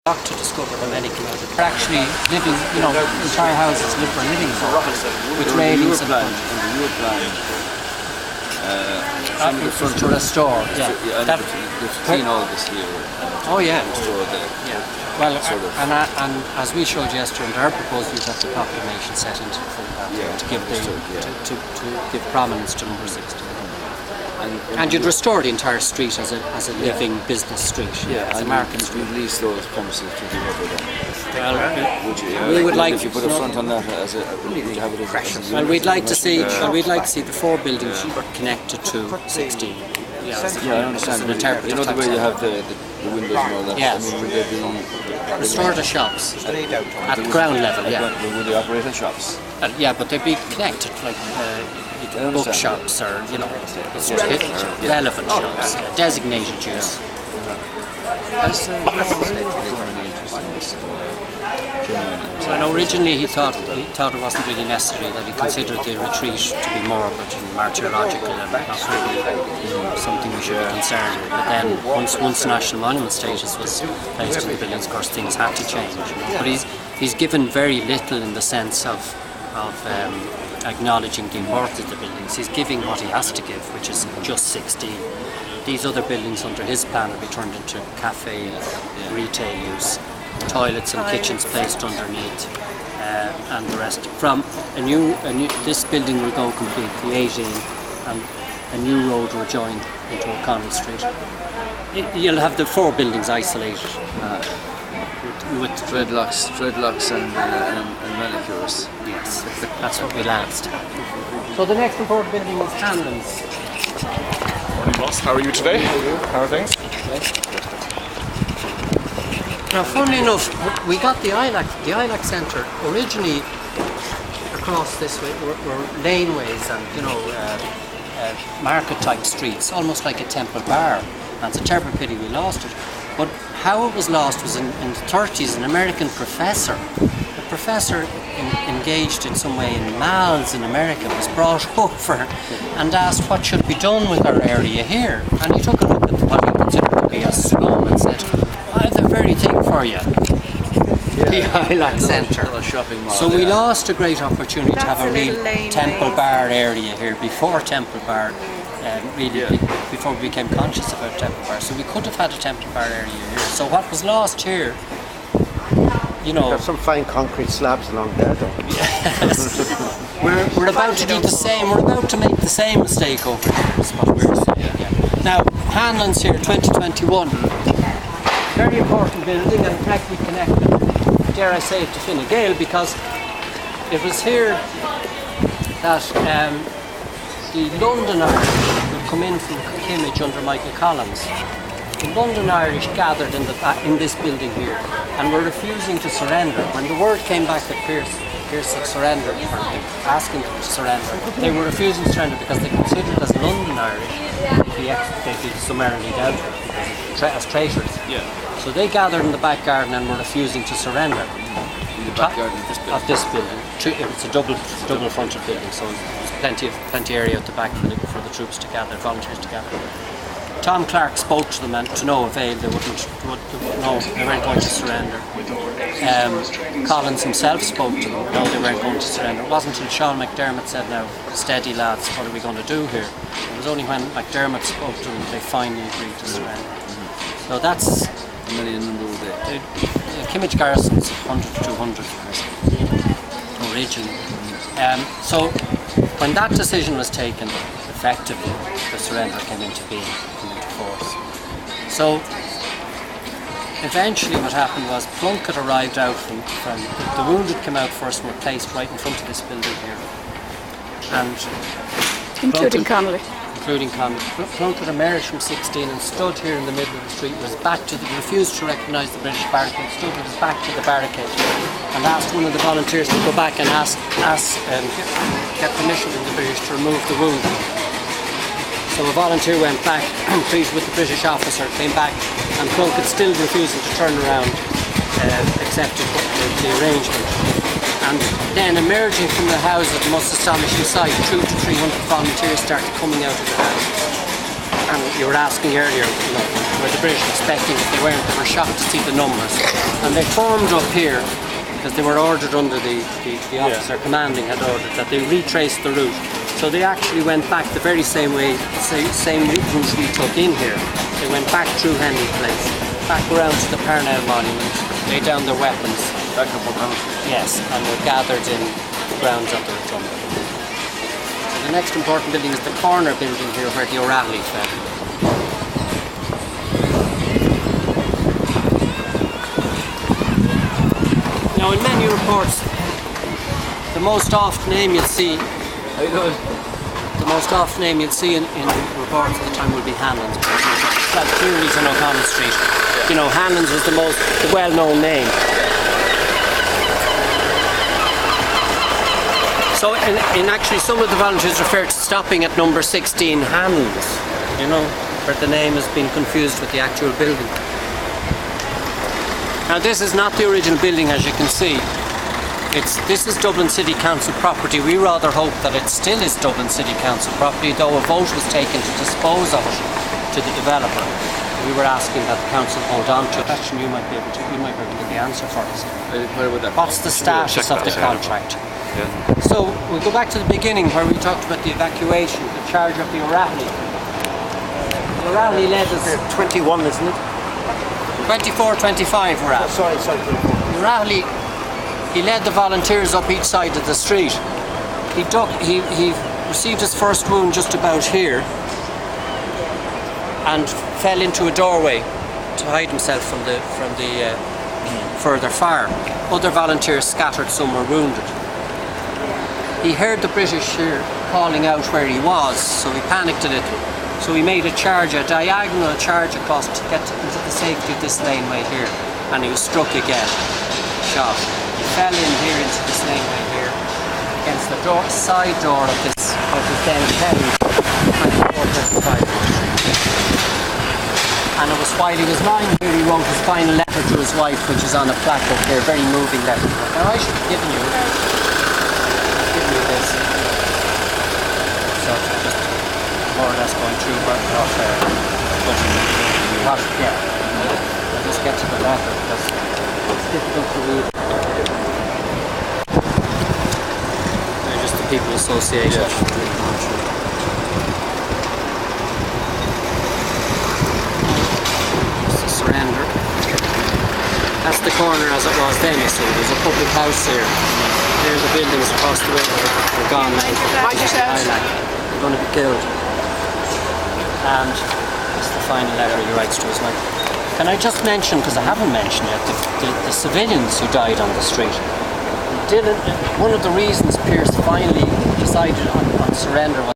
shocked to discover how many came out. They're actually living, entire houses live for living with railings and to restore. Yeah. They've cleaned all this here. Oh yeah. Restore the. Yeah. Well, and as we showed yesterday, under our proposal, you'd have the proclamation set into the full to give to give prominence to number 16. And you'd restore the entire street as a living business street, as a market street. You'd lease those premises to the other then. Would you? We would like if you put a front on that as a have it as well, we'd like to see the 4 buildings connected to 16. I understand. You know the way you have the windows and all that. Yes. I mean, they'd be restore the shops at ground level. Yeah. Would they operate as shops? Yeah, but they'd be connected like. Bookshops or relevant shops, designated use. And originally he thought it wasn't really necessary, that he considered the retreat to be morbid and martyrological and not really something we should be concerned with. But then once national monument status was placed in the buildings, of course things had to change. But he's given very little in the sense of acknowledging the importance of the buildings. He's giving what he has to give, which is just 16. These other buildings under his plan will be turned into cafe retail use, toilets and kitchens placed underneath, and the rest. From this building will go completely 18, and a new road will join into O'Connell Street. You'll have the 4 buildings isolated. With dreadlocks and manicures. Yes, that's what we last. So the next important building is Hanlon's. Morning, boss. How are you today? How are things? Now, funnily enough, we got the ILAC Centre originally across this way were laneways and market-type streets, almost like a Temple Bar. And it's a terrible pity we lost it. But how it was lost was in the 30s, an American professor, engaged in some way in malls in America, was brought over and asked what should be done with our area here. And he took a look at what he considered to be a slum and said, I have the very thing for you. The ILAC Centre. So we lost a great opportunity to have a real Temple Bar area here before Temple Bar. Before we became conscious about Temple Bar, so we could have had a Temple Bar area here. So what was lost here, there's some fine concrete slabs along there, though. Yes. we're about to do the same. We're about to make the same mistake over here. Is what we're saying. Yeah. Now, Hanlon's here, 2021. Very important building, and directly connected, dare I say it, to Fine Gael, because it was here that. The London Irish would come in from Kimmage under Michael Collins. The London Irish gathered in this building here and were refusing to surrender. When the word came back that Pearse had surrendered, or asking them to surrender, they were refusing to surrender because they considered as London Irish they'd be summarily dealt with as traitors. Yeah. So they gathered in the back garden and were refusing to surrender. In the back garden of this building? It's a double fronted building, so plenty area at the back for the troops to gather, volunteers to gather. Tom Clark spoke to them, and to no avail. They weren't going to surrender. Collins himself spoke to them. No, they weren't going to surrender. It wasn't until Sean McDermott said, "Now, steady lads, what are we going to do here?" It was only when McDermott spoke to them they finally agreed to surrender. So that's how many in number were they? Kimmage garrison's 100 to 200 originally. So when that decision was taken, effectively the surrender came into force. So eventually what happened was Plunkett arrived out from the wounded came out first and were placed right in front of this building here. And including Connolly. Plunkett emerged from 16 and stood here in the middle of the street, refused to recognise the British barricade, stood with his back to the barricade and asked one of the volunteers to go back and get permission from the British to remove the wound. So a volunteer went back and pleased with the British officer, came back, and Plunkett, still refusing to turn around, accepted the arrangement. And then emerging from the house at the most astonishing sight, 200 to 300 volunteers started coming out of the house. And you were asking earlier, were the British expecting it? They weren't. They were shocked to see the numbers. And they formed up here because they were ordered under the officer commanding had ordered that they retraced the route. So they actually went back the very same way, same route we took in here. They went back through Henley Place, back around to the Parnell Monument, laid down their weapons. Back up on Hamilton. Yes, and were gathered in the grounds of the rotunda. So the next important building is the corner building here where the O'Reilly fell. Now in many reports, the most often name you'll see in reports at the time would be Hanlon's. That Cleary's on O'Connell Street. You know, Hanlon's was the well-known name. So in actually some of the volunteers refer to stopping at number 16 Hanlon's, you know, where the name has been confused with the actual building. Now this is not the original building, as you can see. This is Dublin City Council property. We rather hope that it still is Dublin City Council property, though a vote was taken to dispose of it to the developer. We were asking that the council hold on to it. Question you might be able to get the answer for us. What's the status of the contract? Yeah. So we'll go back to the beginning where we talked about the evacuation, the charge of the O'Reilly. The O'Reilly led us 21, isn't it? 24, 25 we're at. Sorry. O'Reilly, he led the volunteers up each side of the street. He received his first wound just about here and fell into a doorway to hide himself from the further fire. Other volunteers scattered, some were wounded. He heard the British here calling out where he was, so he panicked a little. So he made a diagonal charge across to get into the safety of this laneway here, and he was struck again, shot. He fell in here into this laneway here, against the side door of this then Kenny, 24-25. And it was while he was lying here he wrote his final letter to his wife, which is on a plaque up here, very moving letter. Now I should have given you this. So just more or less going through what I'll just get to the letter because it's difficult to read. They're just the people associated. It's the surrender. That's the corner as it was then, you see. There's a public house here. There's the buildings across the river are gone now. They're going to be killed. And this is the final letter he writes to his wife. Can I just mention, because I haven't mentioned yet, the civilians who died on the street. One of the reasons Pearse finally decided on surrender was